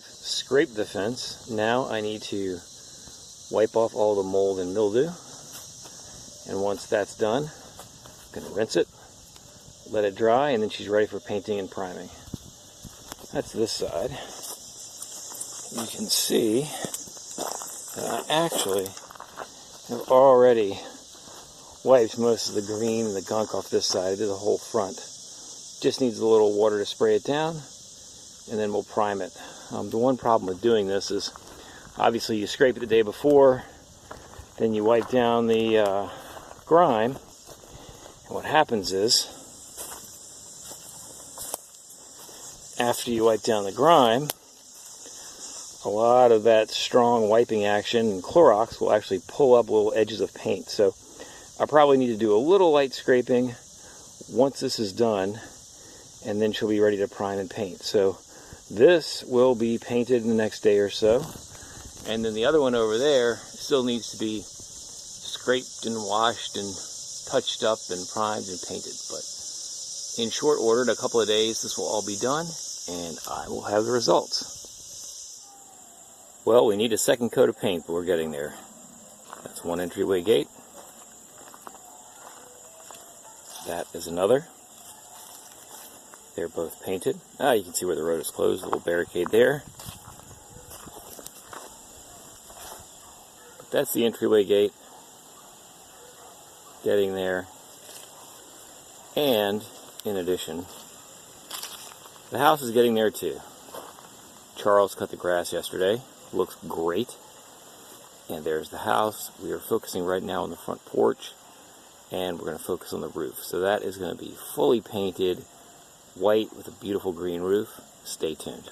I've scraped the fence. Now I need to wipe off all the mold and mildew. And once that's done, I'm going to rinse it, let it dry, and then she's ready for painting and priming. That's this side. You can see that I actually have already wiped most of the green and the gunk off this side. I did the whole front. Just needs a little water to spray it down, and then we'll prime it. The one problem with doing this is obviously you scrape it the day before, then you wipe down the grime, and what happens is after you wipe down the grime, a lot of that strong wiping action and Clorox will actually pull up little edges of paint. So I probably need to do a little light scraping once this is done, and then she'll be ready to prime and paint. So this will be painted in the next day or so, and then the other one over there still needs to be scraped and washed and touched up and primed and painted. But in short order, in a couple of days, this will all be done, and I will have the results. Well, we need a second coat of paint, but we're getting there. That's one entryway gate. That is another. They're both painted. You can see where the road is closed, a little barricade there. But that's the entryway gate. Getting there. And, in addition, the house is getting there too. Charles cut the grass yesterday. Looks great. And there's the house. We are focusing right now on the front porch, and we're going to focus on the roof. So that is going to be fully painted white with a beautiful green roof. Stay tuned.